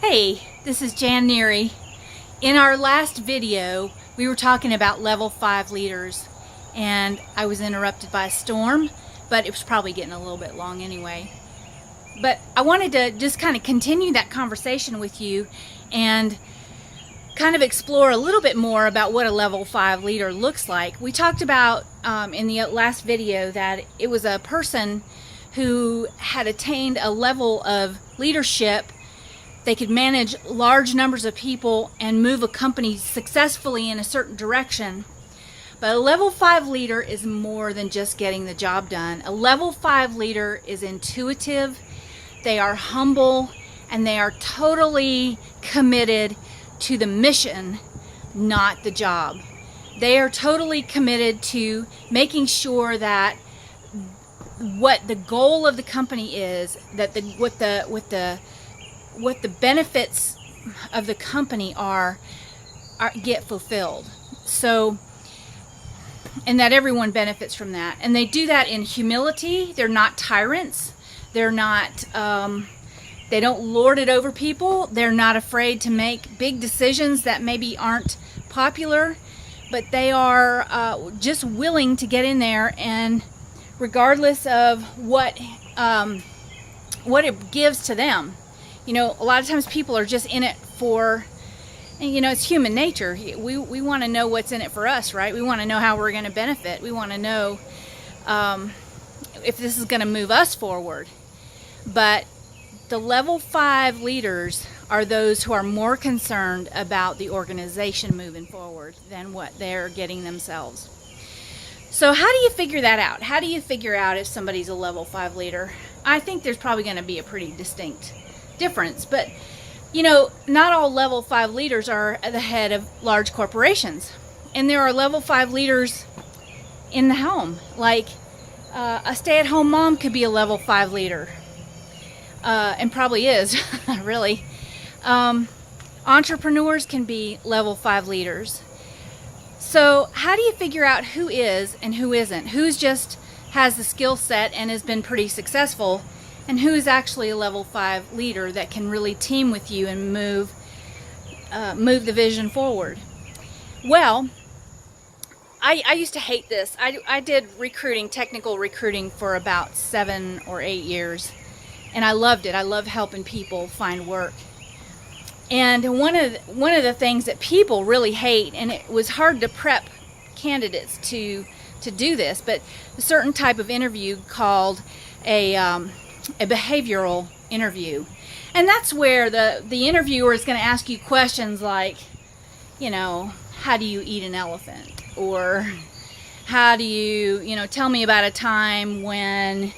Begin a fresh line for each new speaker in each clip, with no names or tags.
Hey, this is Jan Neary. In our last video, we were talking about level 5 leaders, and I was interrupted by a storm, but it was probably getting a little bit long anyway. But I wanted to just kind of continue that conversation with you and kind of explore a little bit more about what a level 5 leader looks like. We talked about in the last video that it was a person who had attained a level of leadership. They could manage large numbers of people and move a company successfully in a certain direction. But a level 5 leader is more than just getting the job done. A level 5 leader is intuitive, they are humble, and they are totally committed to the mission, not the job. They are totally committed to making sure that what the goal of the company is, that what the benefits of the company are get fulfilled. So, and that everyone benefits from that. And they do that in humility. They're not tyrants. They're not, they don't lord it over people. They're not afraid to make big decisions that maybe aren't popular, but they are just willing to get in there, and regardless of what it gives to them. You know, a lot of times people are just in it for, you know, it's human nature. We want to know what's in it for us, right? We want to know how we're going to benefit. We want to know if this is going to move us forward. But the level 5 leaders are those who are more concerned about the organization moving forward than what they're getting themselves. So how do you figure that out? How do you figure out if somebody's a level 5 leader? I think there's probably going to be a pretty distinct difference, but you know, not all level 5 leaders are at the head of large corporations, and there are level 5 leaders in the home. Like a stay-at-home mom could be a level 5 leader, and probably is really. Entrepreneurs can be level 5 leaders. So how do you figure out who is and who isn't? Who's just has the skill set and has been pretty successful, and who is actually a level 5 leader that can really team with you and move the vision forward? Well, I used to hate this. I did recruiting, technical recruiting, for about 7 or 8 years, and I loved it. I love helping people find work. And one of the things that people really hate, and it was hard to prep candidates to do this, but a certain type of interview called a behavioral interview. And that's where the interviewer is going to ask you questions like, you know, how do you eat an elephant? Or how do you tell me about a time when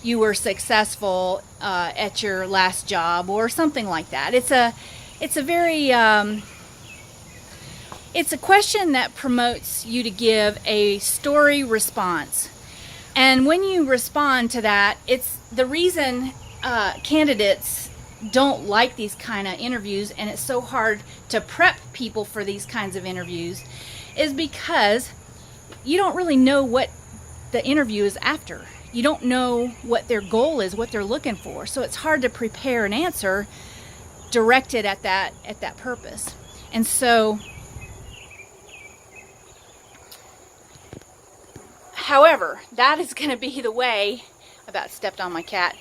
you were successful at your last job, or something like that. It's a very it's a question that promotes you to give a story response. And when you respond to that, it's the reason candidates don't like these kind of interviews, and it's so hard to prep people for these kinds of interviews, is because you don't really know what the interview is after. You don't know what their goal is, what they're looking for. So it's hard to prepare an answer directed at that purpose. And so, however, that is going to be the way, I about stepped on my cat,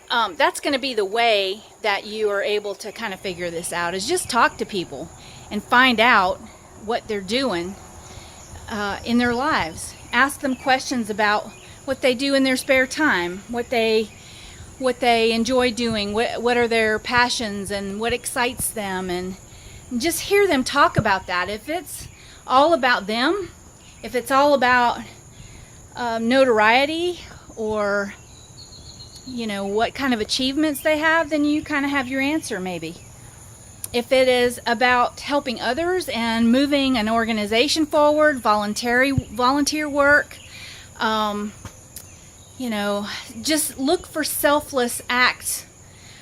that's going to be the way that you are able to kind of figure this out, is just talk to people and find out what they're doing in their lives. Ask them questions about what they do in their spare time, what they enjoy doing, what are their passions and what excites them, and just hear them talk about that. If it's all about them, if it's all about notoriety, or what kind of achievements they have, then you kind of have your answer maybe. If it is about helping others and moving an organization forward, volunteer work, just look for selfless acts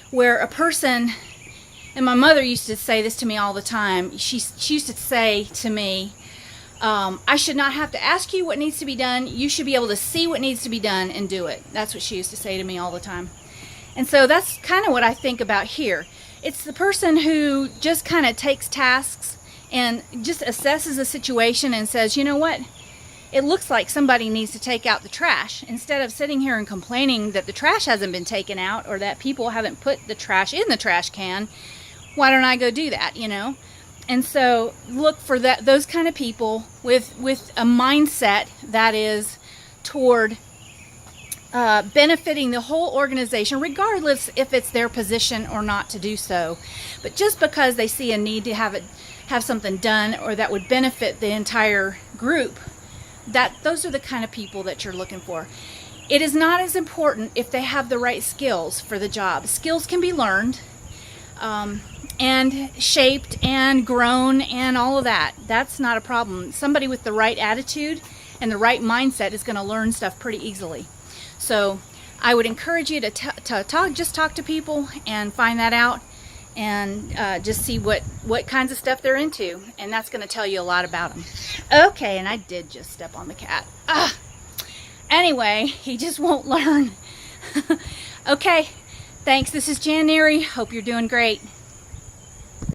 where a person, and my mother used to say this to me all the time. She used to say to me, I should not have to ask you what needs to be done. You should be able to see what needs to be done and do it. That's what she used to say to me all the time. And so that's kind of what I think about here. It's the person who just kind of takes tasks and just assesses a situation and says, you know what? It looks like somebody needs to take out the trash. Instead of sitting here and complaining that the trash hasn't been taken out or that people haven't put the trash in the trash can, why don't I go do that, you know? And so look for those kind of people with a mindset that is toward benefiting the whole organization, regardless if it's their position or not to do so. But just because they see a need to have something done or that would benefit the entire group, those are the kind of people that you're looking for. It is not as important if they have the right skills for the job. Skills can be learned and shaped and grown and all of that. That's not a problem. Somebody with the right attitude and the right mindset is going to learn stuff pretty easily. So I would encourage you to talk to people and find that out, and just see what kinds of stuff they're into, and that's going to tell you a lot about them. Okay, and I did just step on the cat. Anyway, he just won't learn. Okay, thanks. This is Jan Neary. Hope you're doing great.